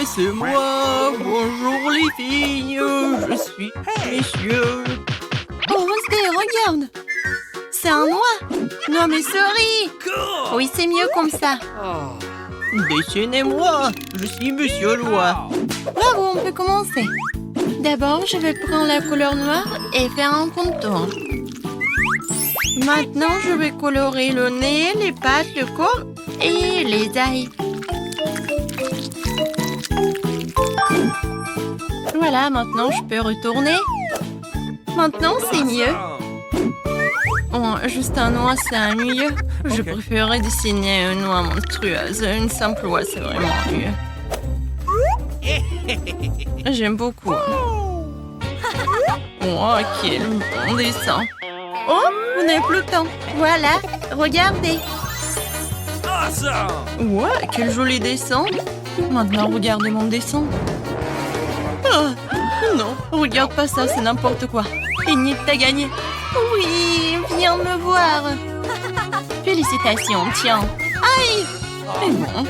c'est moi. Bonjour les filles, je suis messieurs. Oh, Wednesday, regarde. C'est un noix. Non, mais sorry. Oui, c'est mieux comme ça. Dessinez-moi, je suis Monsieur Loi. Bravo, on peut commencer. D'abord, je vais prendre la couleur noire et faire un contour. Maintenant, je vais colorer le nez, les pattes, le corps et les yeux. Voilà, maintenant, je peux retourner. Maintenant, c'est mieux. Oh, juste un noix, c'est ennuyeux. Je préférerais dessiner une noix monstrueuse. Une simple oie, c'est vraiment mieux. J'aime beaucoup. Oh, quel bon dessin. Oh, vous n'avez plus le temps. Voilà, regardez. Ouais, quel joli dessin. Maintenant, regardez mon dessin. Oh, non, regarde pas ça, c'est n'importe quoi. Enid, t'as gagné. Oui, viens me voir. Félicitations, tiens. Aïe. Mais bon,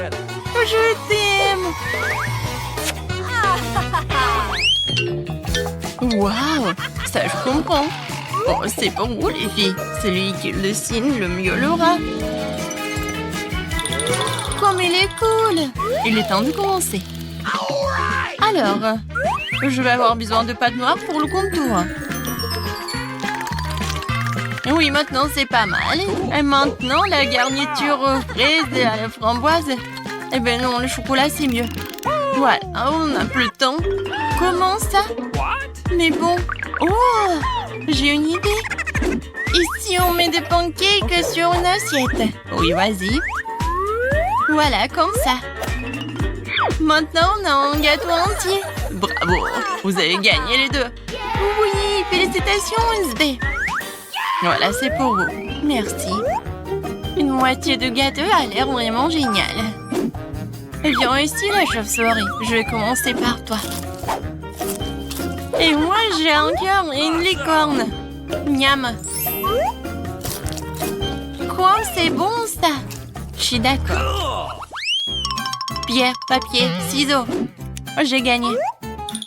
je t'aime. Waouh, ça je comprends. Oh, c'est pour vous les filles. Celui qui le dessine le mieux l'aura. Comme il est cool. Il est temps de commencer. Alors, je vais avoir besoin de pâte noire pour le contour. Oui, maintenant c'est pas mal. Et maintenant, la garniture aux fraises et à la framboise. Eh ben non, le chocolat c'est mieux. Voilà, on n'a plus le temps. Comment ça? Mais bon. Oh, j'ai une idée. Ici, on met des pancakes sur une assiette. Oui, vas-y. Voilà, comme ça. Maintenant, on a un gâteau entier. Bravo, vous avez gagné les deux. Oui, félicitations, Wednesday. Voilà, c'est pour vous. Merci. Une moitié de gâteau a l'air vraiment génial. Viens ici, la chauve-souris. Je vais commencer par toi. Et moi, j'ai un cœur et une licorne. Miam. Quoi, c'est bon, ça? Je suis d'accord. Pierre, papier, ciseaux. J'ai gagné.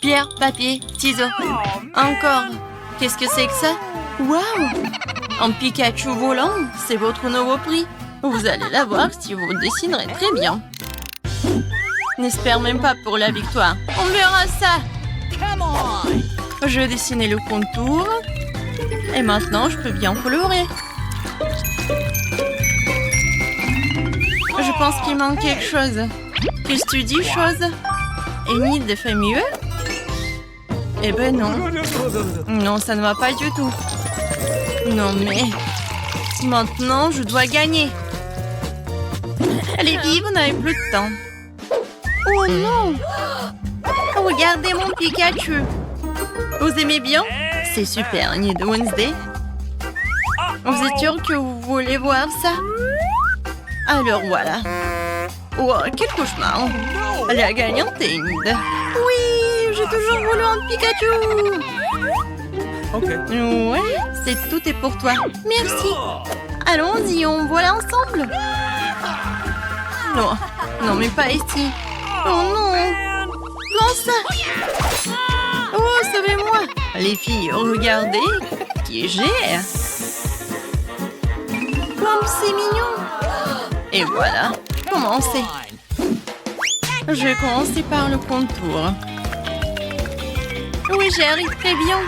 Pierre, papier, ciseaux. Encore. Qu'est-ce que c'est que ça? Waouh! Un Pikachu volant, c'est votre nouveau prix. Vous allez l'avoir si vous dessinerez très bien. N'espère même pas pour la victoire. On verra ça. Je vais dessiner le contour. Et maintenant, je peux bien colorer. Je pense qu'il manque quelque chose. Qu'est-ce que tu dis, chose? Enid fait mieux? Eh ben non. Non, ça ne va pas du tout. Non, mais... Maintenant, je dois gagner. Allez, vive, vous n'avez plus de temps. Oh non! Regardez mon Pikachu. Vous aimez bien? C'est super, Enid Wednesday. Vous êtes sûr que vous voulez voir ça? Alors voilà. Oh, quel cauchemar. La gagnante est Enid. Oui, j'ai toujours voulu un Pikachu. Ouais, tout est pour toi. Merci. Allons-y, on voit ensemble. Non, non, mais pas ici. Oh non. Comment ça? Oh, sauvez-moi. Les filles, regardez qui j'ai. Comme c'est mignon. Et voilà, commencez. Je vais commencer par le contour. Oui, j'y arrive très bien.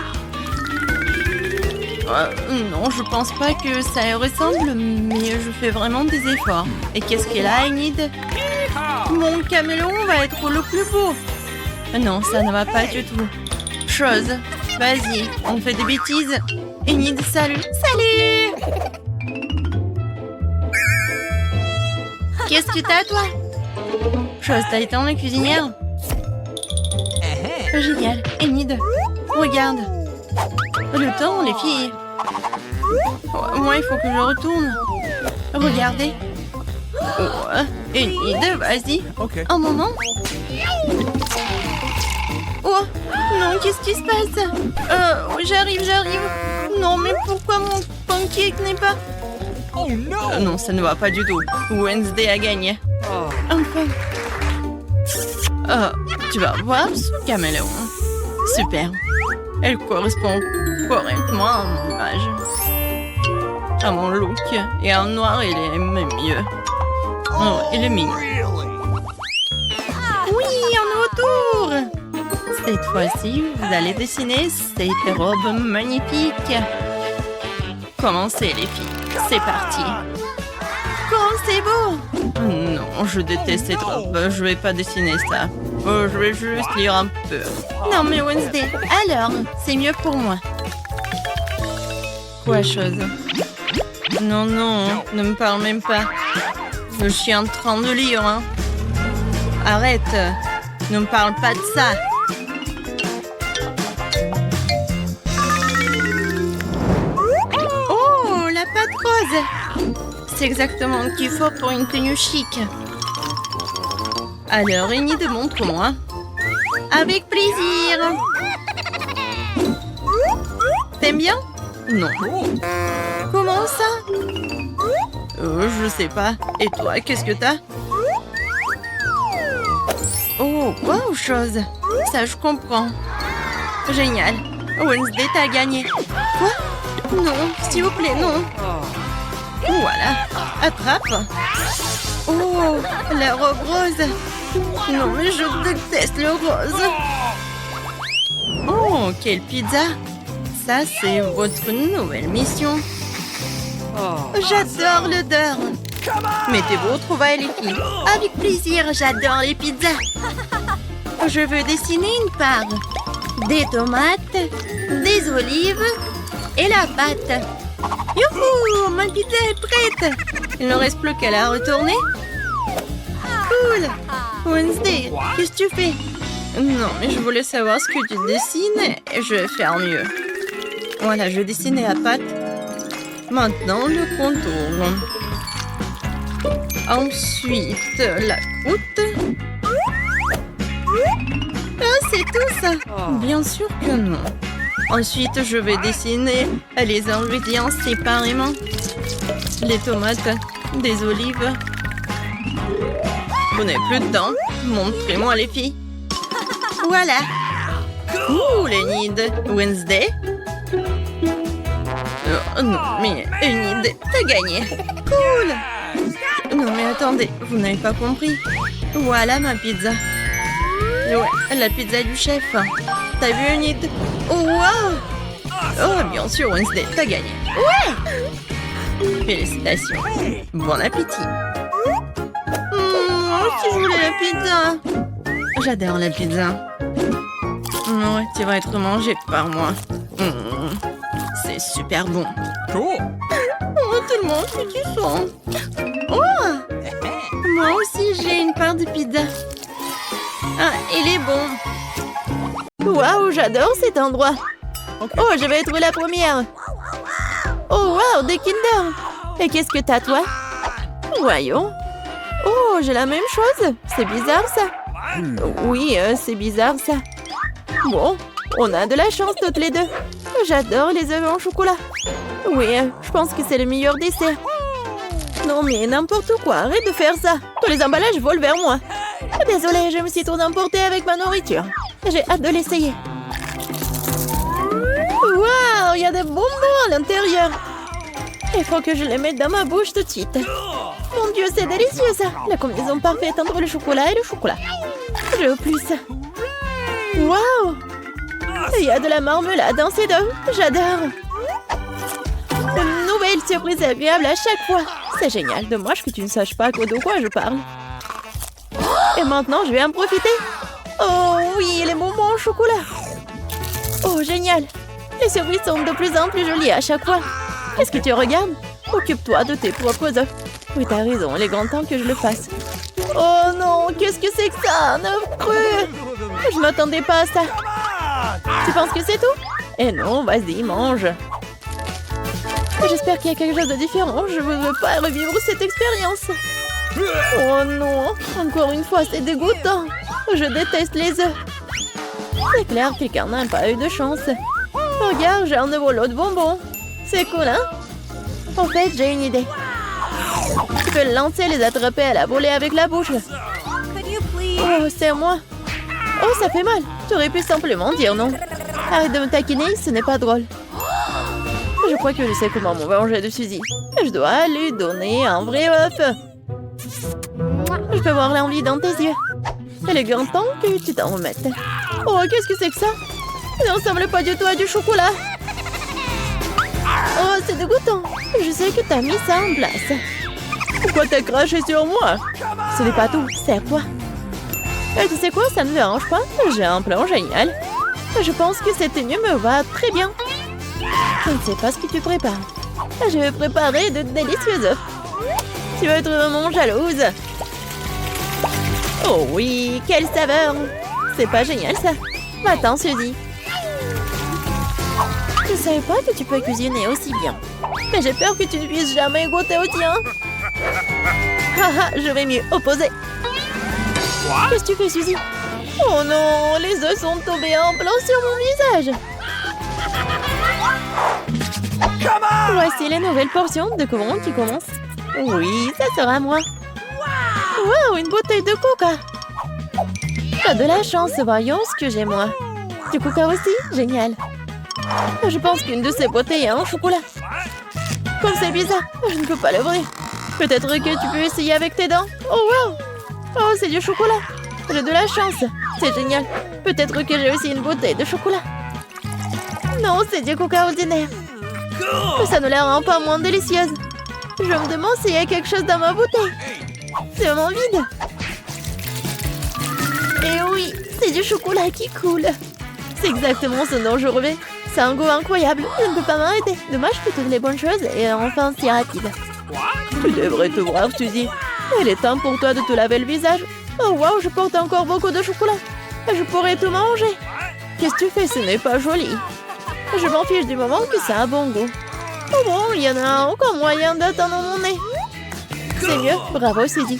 Non, je pense pas que ça y ressemble, mais je fais vraiment des efforts. Et qu'est-ce qu'elle a, Enid? Mon caméléon va être le plus beau. Non, ça ne va pas du tout. Chose, vas-y, on fait des bêtises. Enid, salut. Salut! Qu'est-ce que t'as, toi? Chose, t'as été la cuisinière? Génial. Enid, regarde. Le temps, les filles. Moi, il faut que je retourne. Regardez. Oh, Enid, vas-y. Un moment. Oh, non, qu'est-ce qui se passe? J'arrive. Non, mais pourquoi mon pancake n'est pas... Oh non! Non, ça ne va pas du tout. Wednesday a gagné. Enfin. Tu vas voir ce caméléon. Super. Elle correspond correctement à mon âge. À mon look. Et en noir, il est même mieux. Oh, il est mignon. Oui, un nouveau tour. Cette fois-ci, vous allez dessiner cette robe magnifique. Commencez, les filles. C'est parti. Comment c'est beau! Non, je déteste cette robe. Je vais pas dessiner ça. Oh, je vais juste lire un peu. Non, mais Wednesday, alors, c'est mieux pour moi. Quoi, chose? Non, non, ne me parle même pas. Je suis en train de lire, hein. Arrête. Ne me parle pas de ça. Oh, la pâte rose! C'est exactement ce qu'il faut pour une tenue chic. Alors, Enid, montre-moi. Avec plaisir. T'aimes bien? Non. Comment ça? Je sais pas. Et toi, qu'est-ce que t'as? Oh, wow, chose. Ça, je comprends. Génial. Wednesday, t'as gagné. Quoi? Non, s'il vous plaît, non. Voilà. Attrape. Oh, la robe rose. Non, mais je déteste le rose. Oh, quelle pizza. Ça, c'est votre nouvelle mission. J'adore l'odeur. Mettez vos trouvailles, les filles. Avec plaisir, j'adore les pizzas. Je veux dessiner une part. Des tomates, des olives et la pâte. Youhou, ma pizza est prête. Il ne reste plus qu'à la retourner. Cool. Wednesday, qu'est-ce que tu fais? Non, mais je voulais savoir ce que tu dessines et je vais faire mieux. Voilà, je dessinais la pâte. Maintenant, le contour. Ensuite, la croûte. Ah, c'est tout ça? Bien sûr que non. Ensuite, je vais dessiner les ingrédients séparément. Les tomates, des olives. Vous n'avez plus de temps? Montrez-moi, les filles. Voilà. Cool, Enid. Wednesday? Oh, non, mais Enid, t'as gagné. Cool. Non, mais attendez, vous n'avez pas compris. Voilà ma pizza. Ouais, la pizza du chef. T'as vu, Enid? Oh, wow! Oh, bien sûr, Wednesday, t'as gagné. Ouais! Félicitations. Bon appétit. Moi aussi, je voulais la pizza. J'adore la pizza. Ouais, tu vas être mangé par moi. C'est super bon. Oh, tout le monde fait du son. Oh! Moi aussi, j'ai une part de pizza. Ah, il est bon. Waouh, j'adore cet endroit. Oh, je vais être la première. Oh, waouh, des Kinder. Et qu'est-ce que t'as, toi? Voyons. Oh, j'ai la même chose. C'est bizarre, ça. Oui, c'est bizarre, ça. Bon, on a de la chance toutes les deux. J'adore les œufs en chocolat. Oui, je pense que c'est le meilleur dessert. Non, mais n'importe quoi, arrête de faire ça. Tous les emballages volent vers moi. Désolée, je me suis trop emportée avec ma nourriture. J'ai hâte de l'essayer. Waouh, il y a des bonbons à l'intérieur. Il faut que je les mette dans ma bouche tout de suite. Mon Dieu, c'est délicieux ça. La combinaison parfaite entre le chocolat et le chocolat. Je veux plus. Waouh. Il y a de la marmelade dans ces deux. J'adore. Une nouvelle surprise agréable à chaque fois. C'est génial. Dommage que tu ne saches pas de quoi je parle. Et maintenant, je vais en profiter. Oh oui, les bonbons au chocolat. Oh, génial. Les surprises sont de plus en plus jolies à chaque fois. Qu'est-ce que tu regardes? Occupe-toi de tes propres œufs. Oui, t'as raison, il est grand temps que je le fasse. Oh non, qu'est-ce que c'est que ça? Un œuf cru. Je m'attendais pas à ça. Tu penses que c'est tout? Eh non, vas-y, mange. J'espère qu'il y a quelque chose de différent. Je ne veux pas revivre cette expérience. Oh non, encore une fois, c'est dégoûtant. Je déteste les œufs. C'est clair que quelqu'un n'a pas eu de chance. Regarde, j'ai un nouveau lot de bonbons. C'est cool, hein? En fait, j'ai une idée. Tu peux le lancer et les attraper à la volée avec la bouche. Oh, c'est moi. Oh, ça fait mal. Tu aurais pu simplement dire non. Arrête de me taquiner, ce n'est pas drôle. Je crois que je sais comment me venger de Suzy. Je dois lui donner un vrai œuf. Je peux voir l'envie dans tes yeux. Il est grand temps que tu t'en remettes. Oh, qu'est-ce que c'est que ça? Ça ne ressemble pas du tout à du chocolat. Oh, c'est dégoûtant. Je sais que t'as mis ça en place. Pourquoi t'as craché sur moi? Ce n'est pas tout, c'est quoi? Tu sais quoi, ça ne me dérange pas. J'ai un plan génial. Je pense que cette tenue me va très bien. Je ne sais pas ce que tu prépares. Je vais préparer de délicieux œufs. Tu vas être vraiment jalouse. Oh oui, quelle saveur! C'est pas génial ça. Va-t'en, Suzy. Je savais pas que tu peux cuisiner aussi bien. Mais j'ai peur que tu ne puisses jamais goûter au tien. Haha, je vais mieux opposer. Qu'est-ce que tu fais, Suzy? Oh non, les œufs sont tombés en plein sur mon visage. Voici les nouvelles portions de commande qui commencent. Oui, ça sera moi. Wow, une bouteille de coca. T'as de la chance, voyons ce que j'ai moi. Du coca aussi? Génial. Je pense qu'une de ces bouteilles a un chocolat. Comme c'est bizarre, je ne peux pas l'ouvrir. Peut-être que tu peux essayer avec tes dents. Oh wow! Oh, c'est du chocolat. J'ai de la chance. C'est génial. Peut-être que j'ai aussi une bouteille de chocolat. Non, c'est du coca ordinaire. Ça ne la rend pas moins délicieuse. Je me demande s'il y a quelque chose dans ma bouteille. C'est vraiment vide. Et oui, c'est du chocolat qui coule. C'est exactement ce dont je rêvais. C'est un goût incroyable. Je ne peux pas m'arrêter. Dommage que toutes les bonnes choses et enfin si rapide. Tu devrais te voir, Suzy. Il est temps pour toi de te laver le visage. Oh wow, je porte encore beaucoup de chocolat. Je pourrais tout manger. Qu'est-ce que tu fais? Ce n'est pas joli. Je m'en fiche du moment que ça a bon goût. Oh bon, il y en a encore moyen d'attendre mon nez. C'est mieux, bravo Suzy.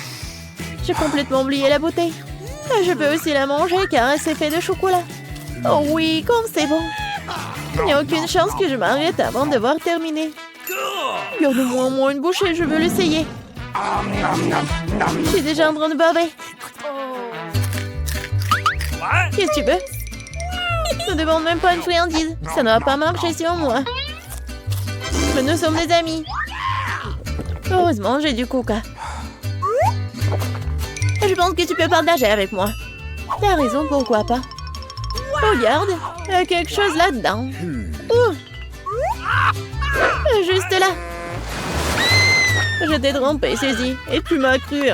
J'ai complètement oublié la bouteille. Je peux aussi la manger car c'est fait de chocolat. Oh oui, comme c'est bon. Il n'y a aucune chance que je m'arrête avant d'avoir terminé. Garde-moi au moins une bouchée, je veux l'essayer. Je suis déjà en train de baver. Qu'est-ce que tu veux? Ne demande même pas une friandise. Ça ne va pas marcher sur moi. Mais nous sommes des amis. Heureusement, j'ai du coca. Je pense que tu peux partager avec moi. T'as raison, pourquoi pas? Regarde, il y a quelque chose là-dedans. Juste là. Je t'ai trompé, Suzy, et tu m'as cru.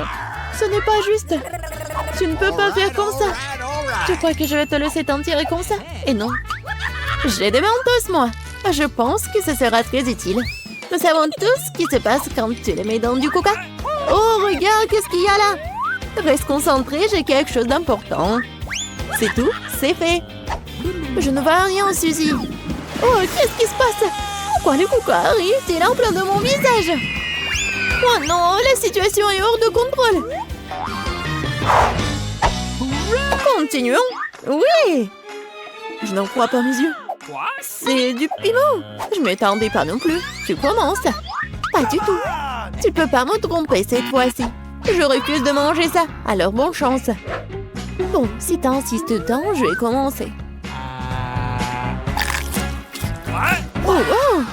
Ce n'est pas juste. Tu ne peux pas faire comme ça. Tu crois que je vais te laisser t'en tirer comme ça? Et non. J'ai des mentos, moi. Je pense que ce sera très utile. Nous savons tous ce qui se passe quand tu les mets dans du coca. Oh, regarde, qu'est-ce qu'il y a là? Reste concentré, j'ai quelque chose d'important. C'est tout, c'est fait. Je ne vois rien, Suzy. Oh, qu'est-ce qui se passe? Pourquoi le coca arrive-t-il en plein de mon visage? Oh non, la situation est hors de contrôle. Continuons. Oui. Je n'en crois pas mes yeux. C'est du piment. Je m'attendais pas non plus. Tu commences. Pas du tout. Tu peux pas me tromper cette fois-ci. Je refuse de manger ça. Alors bonne chance. Bon, si t'insistes tant, je vais commencer. Oh wow!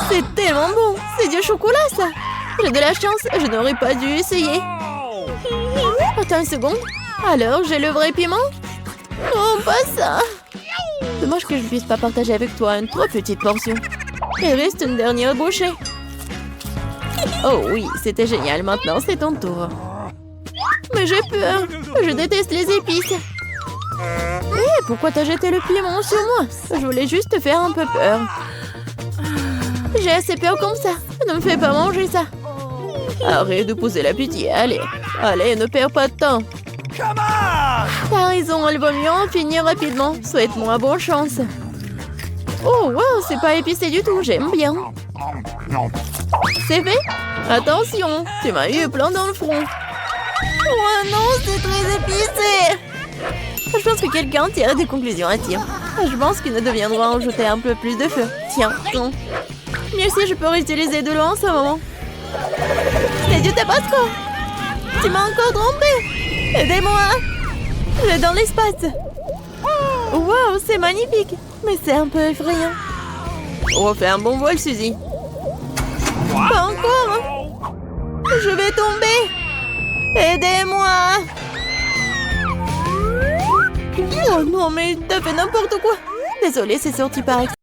C'est tellement bon. C'est du chocolat ça. J'ai de la chance. Je n'aurais pas dû essayer. Attends une seconde. Alors, j'ai le vrai piment? Oh, pas ça. Dommage que je ne puisse pas partager avec toi une trop petite portion. Il reste une dernière bouchée. Oh oui, c'était génial. Maintenant, c'est ton tour. Mais j'ai peur. Je déteste les épices. Hé, pourquoi t'as jeté le piment sur moi? Je voulais juste te faire un peu peur. J'ai assez peur comme ça. Ne me fais pas manger ça. Arrête de pousser la pitié. Allez, allez, ne perds pas de temps. T'as raison, il vaut mieux en finir rapidement. Souhaite-moi bonne chance. Oh, wow, c'est pas épicé du tout, j'aime bien. C'est fait? Attention, tu m'as eu plein dans le front. Oh non, c'est très épicé. Je pense que quelqu'un tire des conclusions à tirer. Je pense qu'il ne deviendra en jeter un peu plus de feu. Tiens, non. Mieux si je peux réutiliser de l'eau en ce moment. C'est du tabasco. Tu m'as encore trompé. Aidez-moi. Je vais dans l'espace. Wow, c'est magnifique. Mais c'est un peu effrayant. Refais un bon vol, Suzy. Pas encore. Je vais tomber. Aidez-moi. Oh non, mais t'as fait n'importe quoi. Désolée, c'est sorti par accident.